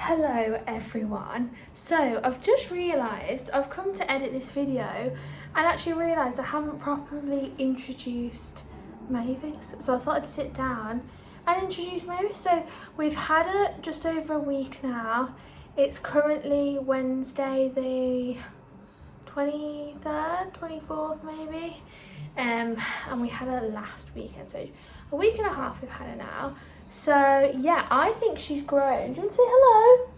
Hello everyone. So I've just realised I've come to edit this video and actually realised I haven't properly introduced Mavis. So I thought I'd sit down and introduce Mavis. So we've had her just over a week now. It's currently Wednesday the 23rd, 24th maybe. And we had her last weekend. So a week and a half we've had her now. So yeah, I think she's grown. Do you want to say hello?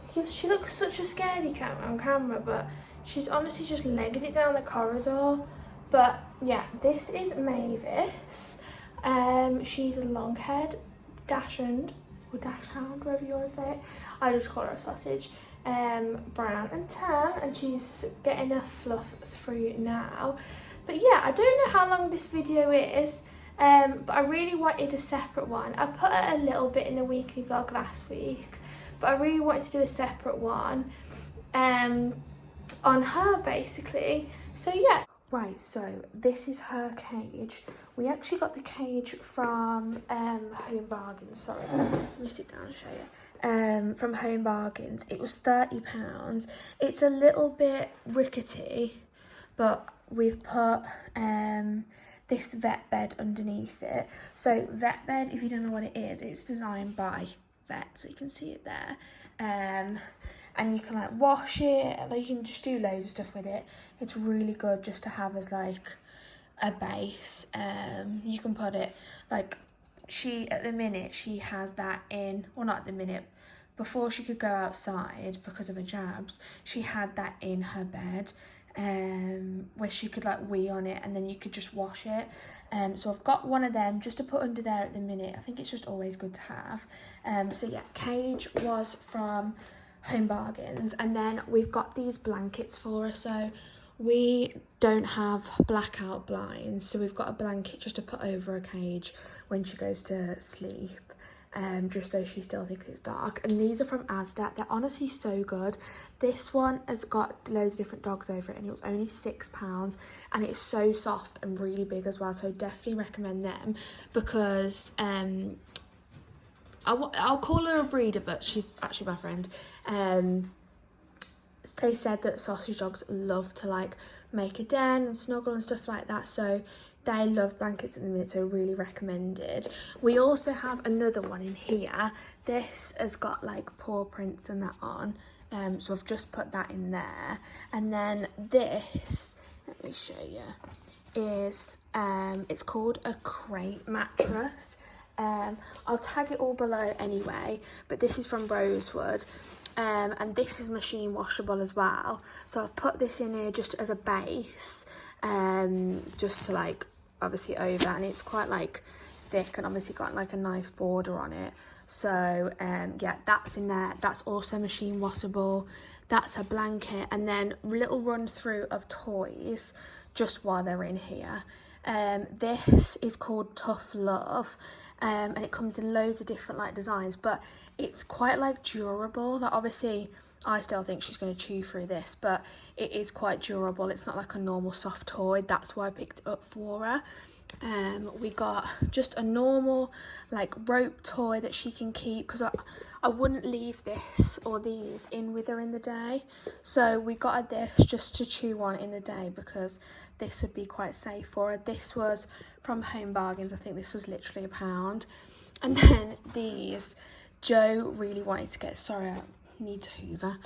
Because she looks such a scaredy cat on camera, but she's honestly just legged it down the corridor. But yeah, this is Mavis. She's a long-haired dachshund, or dachshund, whatever you want to say it. I just call her a sausage. Brown and tan, and she's getting her fluff through now. But yeah, I don't know how long this video is. But I really wanted a separate one. I put it a little bit in the weekly vlog last week, but I really wanted to do a separate one on her basically. So yeah. Right, so this is her cage. We actually got the cage from Home Bargains. Sorry, let me sit down and show you. From Home Bargains. It was £30. It's a little bit rickety, but we've put this vet bed underneath it. So vet bed, if you don't know what it is, it's designed by vets, so you can see it there. And you can like wash it, like you can just do loads of stuff with it. It's really good just to have as like a base. You can put it like, at the minute she has that in, well not at the minute, before she could go outside because of her jabs, she had that in her bed. Where she could like wee on it and then you could just wash it. So I've got one of them just to put under there at the minute. I think it's just always good to have. So yeah, cage was from Home Bargains, and then we've got these blankets for her. So we don't have blackout blinds, so we've got a blanket just to put over her cage when she goes to sleep. Just so she still thinks it's dark. And these are from Asda. They're honestly so good. This one has got loads of different dogs over it, and it was only £6, and it's so soft and really big as well, so definitely recommend them. Because I'll call her a breeder, but she's actually my friend. They said that sausage dogs love to like make a den and snuggle and stuff like that, so they love blankets at the minute, so really recommended. We also have another one in here. This has got like paw prints and that on, so I've just put that in there. And then this, let me show you, is it's called a crate mattress. I'll tag it all below anyway, but this is from Rosewood. And this is machine washable as well, so I've put this in here just as a base, just to like obviously over, and it's quite like thick and obviously got like a nice border on it. So yeah, that's in there. That's also machine washable. That's her blanket, and then little run through of toys just while they're in here. This is called Tough Love, and it comes in loads of different like designs, but it's quite like durable. Like obviously I still think she's going to chew through this, but it is quite durable. It's not like a normal soft toy. That's why I picked it up for her. We got just a normal like rope toy that she can keep, because I wouldn't leave this or these in with her in the day, so we got her this just to chew on in the day, because this would be quite safe for her. This was from Home Bargains. I think this was literally £1. And then these, Joe really wanted to get, sorry I need to hoover,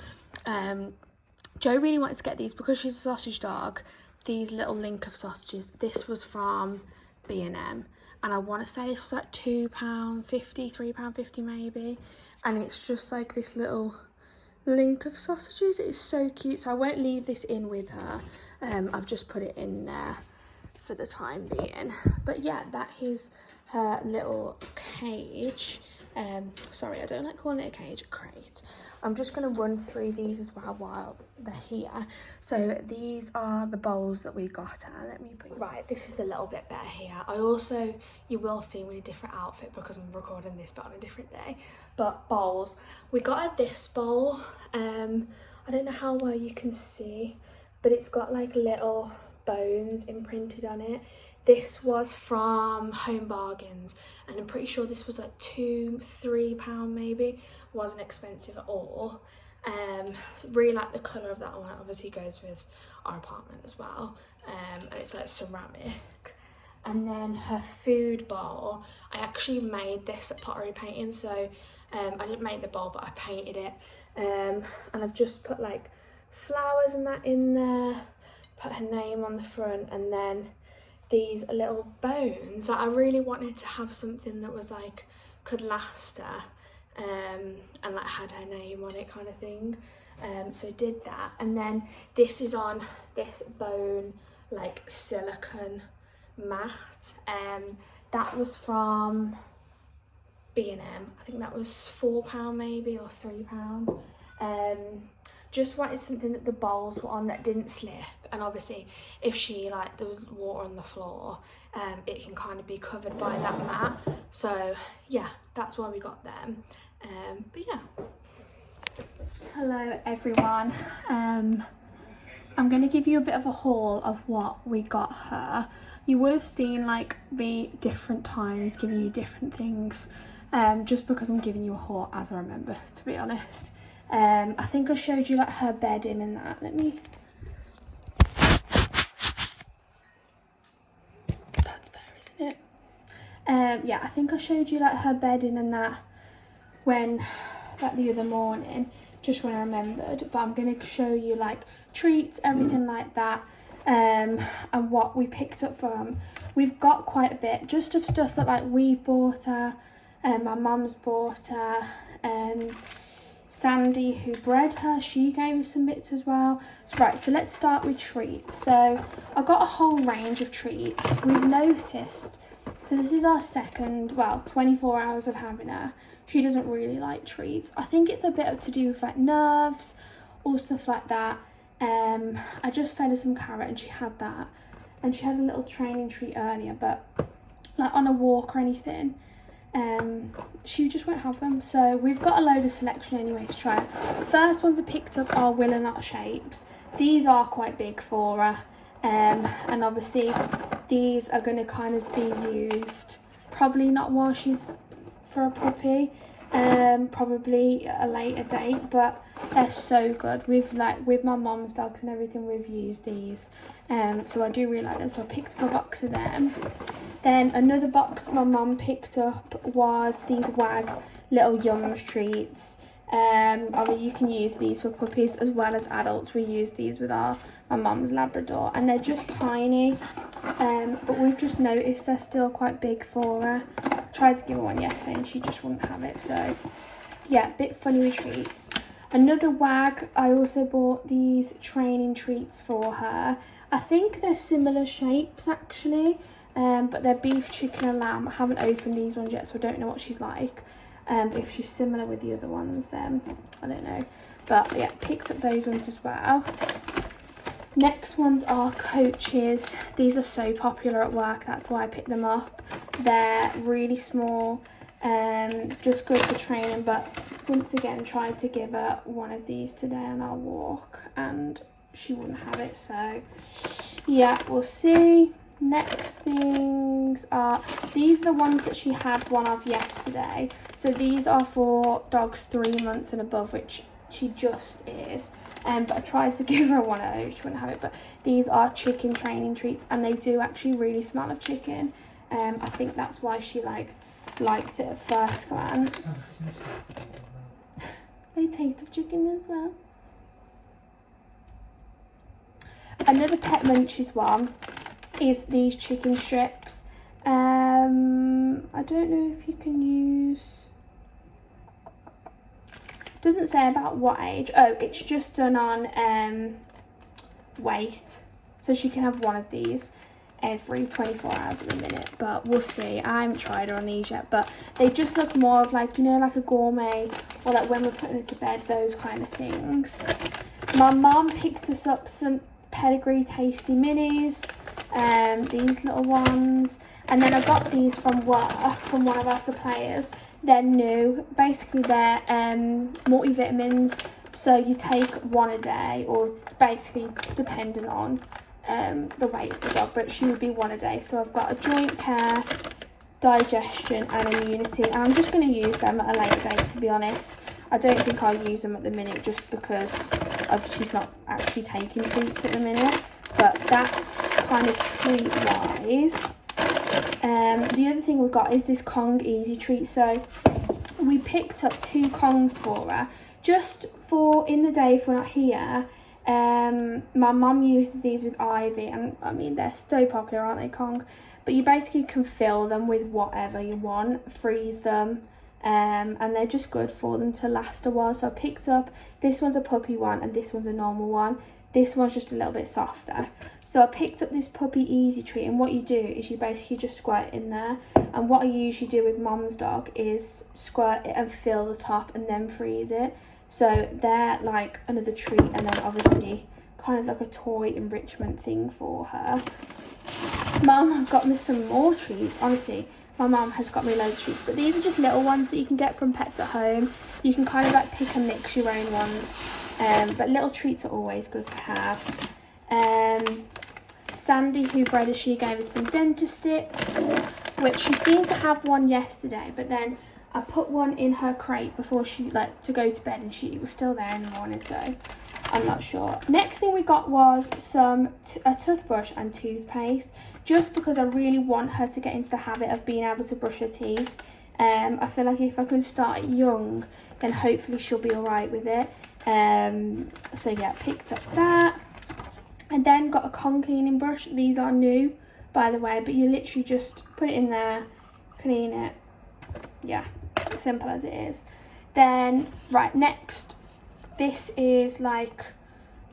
Joe really wanted to get these because she's a sausage dog. These little link of sausages, this was from B&M, and I want to say this was like £2.50, £3.50 maybe, and it's just like this little link of sausages. It is so cute, so I won't leave this in with her. I've just put it in there for the time being. But yeah, that is her little cage. Sorry, I don't like calling it a cage, a crate. I'm just going to run through these as well while they're here. So these are the bowls that we got her. Let me bring, right, this is a little bit better here. I also, you will see me in a different outfit because I'm recording this but on a different day. But bowls, we got her this bowl. I don't know how well you can see, but it's got like little bones imprinted on it. This was from Home Bargains, and I'm pretty sure this was like £2-3 maybe. Wasn't expensive at all. Really like the colour of that one. It obviously goes with our apartment as well. And it's like ceramic. And then her food bowl, I actually made this at pottery painting, so I didn't make the bowl but I painted it. And I've just put like flowers and that in there, put her name on the front, and then these little bones. Like, I really wanted to have something that was like could last her, and like had her name on it kind of thing. So did that, and then this is on this bone like silicone mat. That was from B&M. I think that was £4 maybe, or £3. Just wanted something that the bowls were on that didn't slip, and obviously if she like there was water on the floor, it can kind of be covered by that mat. So yeah, that's why we got them. But yeah. Hello everyone. I'm going to give you a bit of a haul of what we got her. You would have seen like me different times giving you different things, just because I'm giving you a haul as I remember, to be honest. I think I showed you like her bedding and that. Let me... That's better, isn't it? Yeah, I think I showed you like her bedding and that when, like the other morning, just when I remembered. But I'm going to show you like treats, everything like that, and what we picked up from. We've got quite a bit just of stuff that like we bought her, my mum's bought her, Sandy, who bred her, she gave us some bits as well. So right, so let's start with treats. So I got a whole range of treats. We've noticed, so this is our second, well, 24 hours of having her. She doesn't really like treats. I think it's a bit to do with like nerves or stuff like that. I just fed her some carrot and she had that. And she had a little training treat earlier, but like on a walk or anything, she just won't have them. So we've got a load of selection anyway to try. First ones I picked up are willow nut shapes. These are quite big for her, and obviously these are going to kind of be used probably not while she's for a puppy, probably at a later date, but they're so good. We've like with my mum's dogs and everything, we've used these, so I do really like them, so I picked up a box of them. Then another box my mum picked up was these Wag little Yums treats. Obviously you can use these for puppies as well as adults. We use these with my mum's Labrador, and they're just tiny, but we've just noticed they're still quite big for her. I tried to give her one yesterday and she just wouldn't have it, so yeah, a bit funny with treats. Another Wag, I also bought these training treats for her. I think they're similar shapes actually, but they're beef, chicken and lamb. I haven't opened these ones yet, so I don't know what she's like. But if she's similar with the other ones, then I don't know. But yeah, picked up those ones as well. Next ones are coaches. These are so popular at work, that's why I picked them up. They're really small, just good for training, but once again tried to give her one of these today on our walk and she wouldn't have it, so yeah, we'll see. Next things are, these are the ones that she had one of yesterday. So these are for dogs 3 months and above, which she just is. But I tried to give her one of those, she wouldn't have it. But these are chicken training treats, and they do actually really smell of chicken. I think that's why she liked it at first glance. They taste of chicken as well. Another Pet Munchies one is these chicken strips. I don't know if you can use, doesn't say about what age. Oh, it's just done on weight, so she can have one of these every 24 hours at the minute, but we'll see. I haven't tried her on these yet, but they just look more of like, you know, like a gourmet, or like when we're putting her to bed, those kind of things. My mum picked us up some Pedigree Tasty Minis, these little ones, and then I got these from work from one of our suppliers. They're new, basically they're multivitamins, so you take one a day, or basically depending on the weight of the dog, but she would be 1 a day. So I've got a joint care, digestion and immunity, and I'm just going to use them at a later date, to be honest. I don't think I'll use them at the minute just because she's not actually taking treats at the minute, but that's kind of treat wise. The other thing we've got is this Kong Easy treat. So we picked up 2 Kongs for her just for in the day if we're not here. My mum uses these with Ivy, and I mean they're so popular, aren't they, Kong? But you basically can fill them with whatever you want, freeze them, and they're just good for them to last a while. So I picked up, this one's a puppy one and this one's a normal one. This one's just a little bit softer. So I picked up this Puppy Easy treat, and what you do is you basically just squirt it in there. And what I usually do with Mom's dog is squirt it and fill the top and then freeze it. So they're like another treat, and then obviously kind of like a toy enrichment thing for her. Mum got me some more treats. Honestly, my mum has got me loads of treats, but these are just little ones that you can get from Pets at Home. You can kind of like pick and mix your own ones, but little treats are always good to have. Sandy, who bred her, she gave us some dentist sticks, which she seemed to have one yesterday, but then I put one in her crate before she to go to bed, and it was still there in the morning, so I'm not sure. Next thing we got was a toothbrush and toothpaste, just because I really want her to get into the habit of being able to brush her teeth. I feel like if I can start young, then hopefully she'll be alright with it. So yeah, picked up that. And then got a Kong cleaning brush. These are new, by the way, but you literally just put it in there, clean it. Yeah, simple as it is. Then, right, next, this is like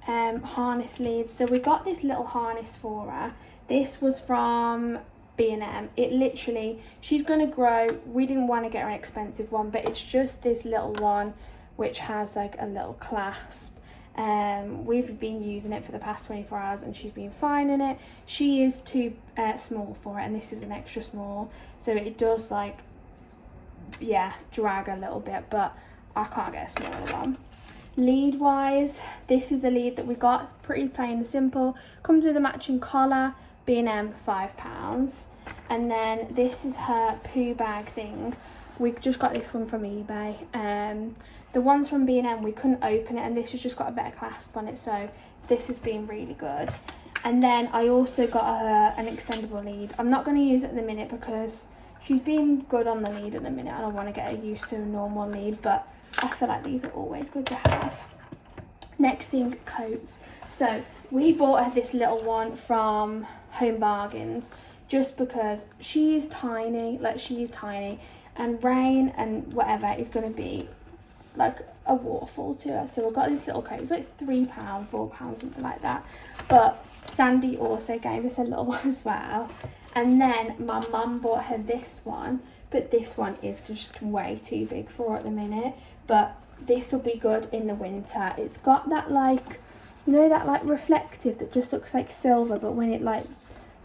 harness leads. So we got this little harness for her. This was from B&M. It literally, she's going to grow. We didn't want to get her an expensive one, but it's just this little one which has like a little clasp. We've been using it for the past 24 hours and she's been fine in it. She is too small for it, and this is an extra small, so it does like, yeah, drag a little bit, but I can't get a smaller one. Lead wise, this is the lead that we got, pretty plain and simple, comes with a matching collar, B&M, £5. And then this is her poo bag thing. We just got this one from eBay. The ones from B&M, we couldn't open it, and this has just got a better clasp on it, so this has been really good. And then I also got her an extendable lead. I'm not going to use it at the minute because she's been good on the lead at the minute. I don't want to get her used to a normal lead, but I feel like these are always good to have. Next thing, coats. So we bought her this little one from Home Bargains just because she is tiny, and rain and whatever is going to be like a waterfall to her. So we got this little coat. It's like £3, £4, something like that. But Sandy also gave us a little one as well. And then my mum bought her this one, but this one is just way too big for her at the minute. But this will be good in the winter. It's got that like, you know, that like reflective that just looks like silver, but when it like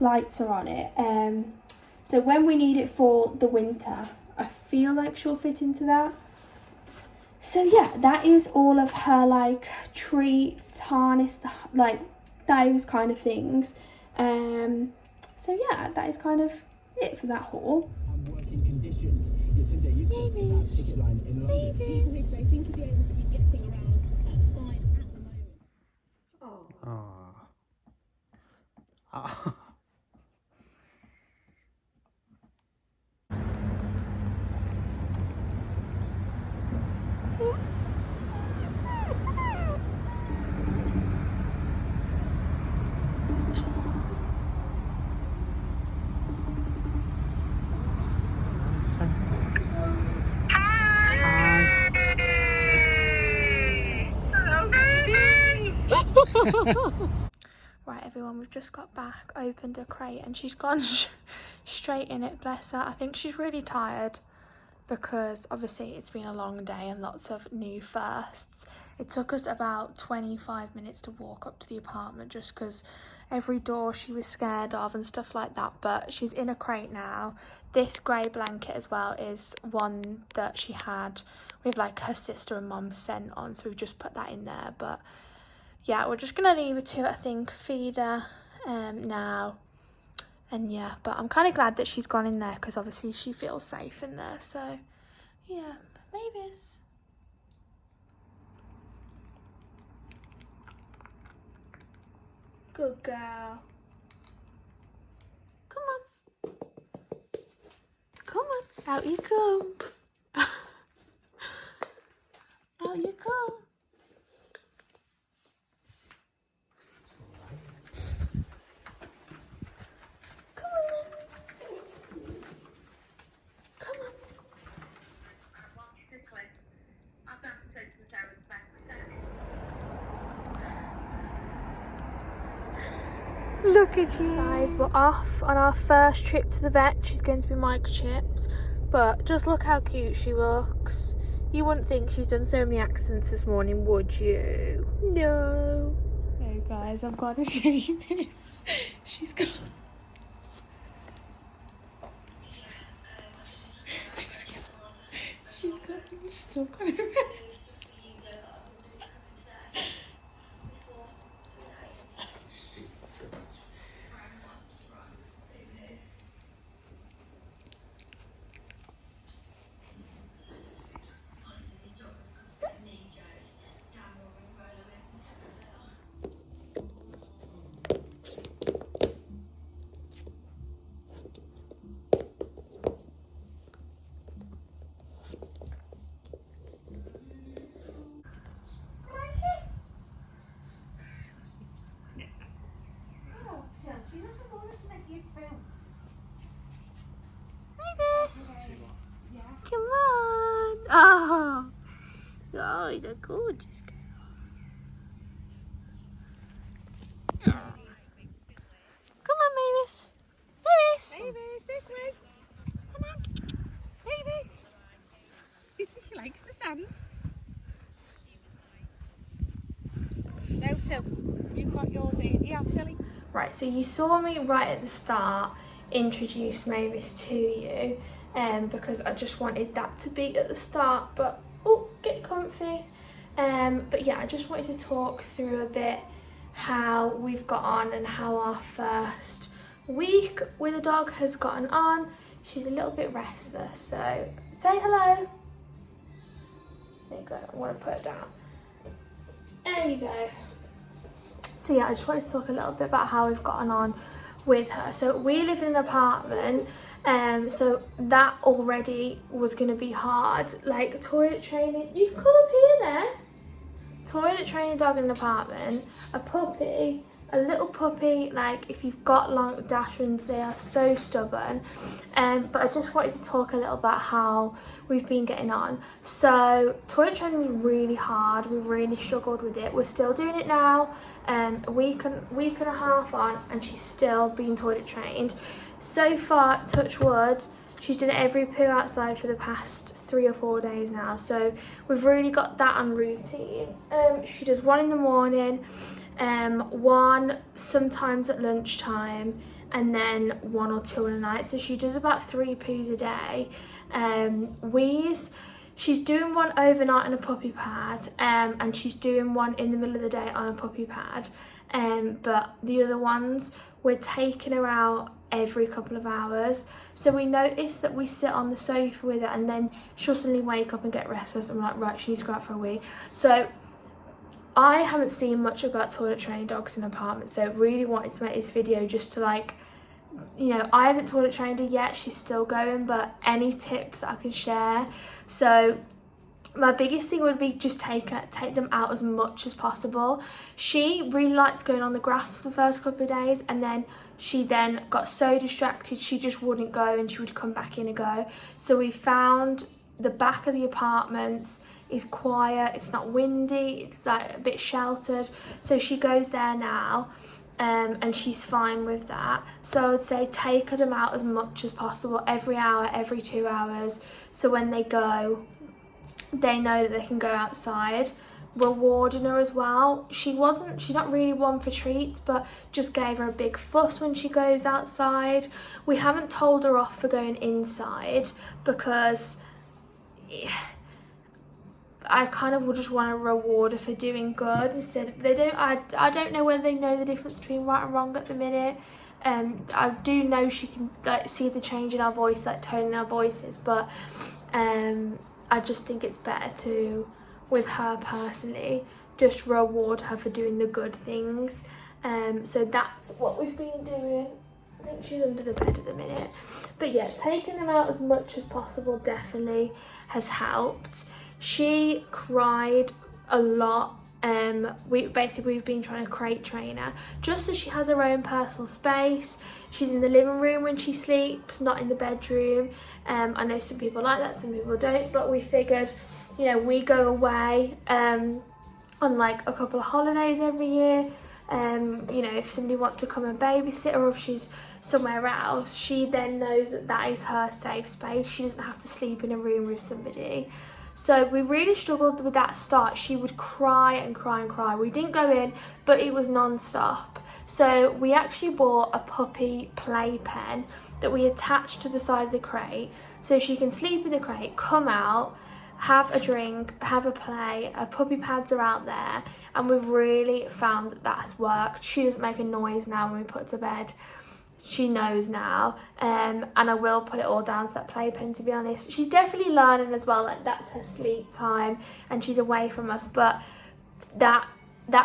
lights are on it. So when we need it for the winter, I feel like she'll fit into that. So yeah, that is all of her like treats, harness, like those kind of things. So yeah, that is kind of it for that haul. Mavis. Oh. Right, everyone, we've just got back, opened a crate, and she's gone straight in it, bless her. I think she's really tired because obviously it's been a long day and lots of new firsts. It took us about 25 minutes to walk up to the apartment just because every door she was scared of and stuff like that, but she's in a crate now. This grey blanket as well is one that she had with like her sister and mum's scent on, so we've just put that in there. But yeah, we're just gonna leave her to it, I think, feed her now. And yeah, but I'm kind of glad that she's gone in there because obviously she feels safe in there. So yeah, Mavis. Good girl. Come on. Come on. Out you come. Out you come. Come on then. Come on. Look at you. Guys, we're off on our first trip to the vet. She's going to be microchipped. But just look how cute she looks. You wouldn't think she's done so many accidents this morning, would you? No. No, guys, I've got to show you this. She's got... She's got him stuck on her head. Mavis, come on. Oh, he's a gorgeous girl. Come on, Mavis. Mavis. Mavis, this way. Come on. Mavis. She likes the sand. No, Till. You've got yours in. Yeah, Tilly. Right, so you saw me right at the start introduce Mavis to you because I just wanted that to be at the start, but oh, get comfy. But yeah, I just wanted to talk through a bit how we've got on and how our first week with the dog has gotten on. She's a little bit restless, so say hello. There you go, I want to put it down. There you go. So yeah, I just wanted to talk a little bit about how we've gotten on with her. So we live in an apartment, so that already was going to be hard. Like toilet training, you can come up here then. Toilet training dog in an apartment, a puppy, a little puppy, like if you've got long Dachshunds, they are so stubborn. But I just wanted to talk a little about how we've been getting on. So toilet training was really hard. We really struggled with it. We're still doing it now. A week and a half on, and she's still being toilet trained. So far, touch wood, she's done every poo outside for the past 3 or 4 days now. So we've really got that on routine. She does one in the morning, one sometimes at lunchtime, and then 1 or 2 in the night. So she does about 3 poos a day. She's doing one overnight on a puppy pad, and she's doing one in the middle of the day on a puppy pad. But the other ones, we're taking her out every couple of hours. So we notice that we sit on the sofa with her, and then she'll suddenly wake up and get restless, and we're like, right, she needs to go out for a wee. So I haven't seen much about toilet training dogs in apartments, so I really wanted to make this video just to, like, you know, I haven't toilet trained her yet, she's still going, but any tips that I can share. So my biggest thing would be just take them out as much as possible. She really liked going on the grass for the first couple of days, and then she got so distracted she just wouldn't go, and she would come back in and go. So we found the back of the apartments is quiet, it's not windy, it's like a bit sheltered, so she goes there now. And she's fine with that. So I would say take them out as much as possible, every hour, every 2 hours, so when they go, they know that they can go outside. Rewarding her as well. She's not really one for treats, but just gave her a big fuss when she goes outside. We haven't told her off for going inside because I kind of would just want to reward her for doing good instead of, I don't know whether they know the difference between right and wrong at the minute. I do know she can like see the change in our voice, like tone in our voices, but I just think it's better to, with her personally, just reward her for doing the good things. So that's what we've been doing. I think she's under the bed at the minute. But yeah, taking them out as much as possible definitely has helped. She cried a lot. We've been trying to crate train her just so she has her own personal space. She's in the living room when she sleeps, not in the bedroom. I know some people like that, some people don't, but we figured, you know, we go away on like a couple of holidays every year. You know, if somebody wants to come and babysit, or if she's somewhere else, she then knows that that is her safe space. She doesn't have to sleep in a room with somebody. So we really struggled with that start. She would cry and cry and cry. We didn't go in, but it was non-stop. So we actually bought a puppy playpen that we attached to the side of the crate, so she can sleep in the crate, come out, have a drink, have a play. Her puppy pads are out there, and we've really found that that has worked. She doesn't make a noise now when we put her to bed. She knows now, and I will put it all down to that playpen, to be honest. She's definitely learning as well, like that's her sleep time and she's away from us, but that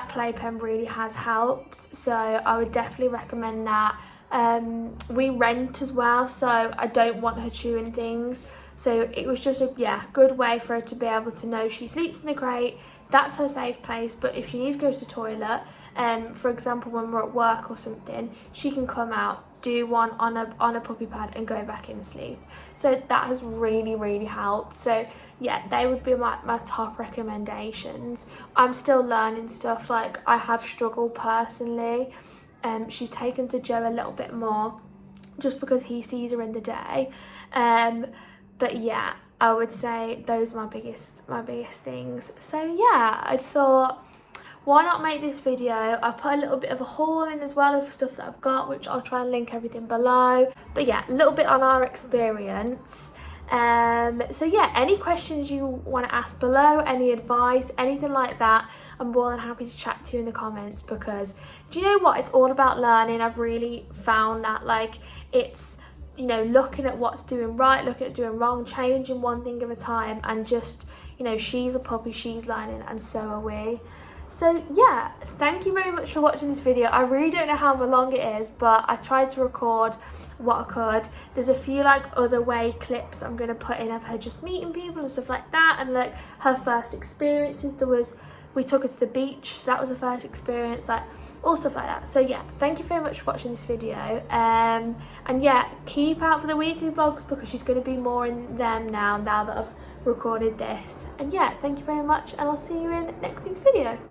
playpen really has helped, so I would definitely recommend that. We rent as well, so I don't want her chewing things, so it was just a good way for her to be able to know she sleeps in the crate. That's her safe place, but if she needs to go to the toilet, for example when we're at work or something, she can come out, do one on a puppy pad and go back in and sleep. So that has really helped. So yeah, they would be my top recommendations. I'm still learning stuff, like I have struggled personally. She's taken to Joe a little bit more just because he sees her in the day, but yeah, I would say those are my biggest things. So yeah, I thought, why not make this video? I put a little bit of a haul in as well of stuff that I've got, which I'll try and link everything below. But yeah, a little bit on our experience. So yeah, any questions you want to ask below, any advice, anything like that, I'm more than happy to chat to you in the comments, because do you know what? It's all about learning. I've really found that, like, it's, you know, looking at what's doing right, looking at what's doing wrong, changing one thing at a time, and just, you know, she's a puppy, she's learning, and so are we. So yeah, thank you very much for watching this video. I really don't know how long it is, but I tried to record what I could. There's a few like other way clips I'm going to put in of her just meeting people and stuff like that, and like her first experiences. We took her to the beach, so that was the first experience, like all stuff like that. So yeah, thank you very much for watching this video, and yeah, keep out for the weekly vlogs, because she's going to be more in them now that I've recorded this. And yeah, thank you very much, and I'll see you in next week's video.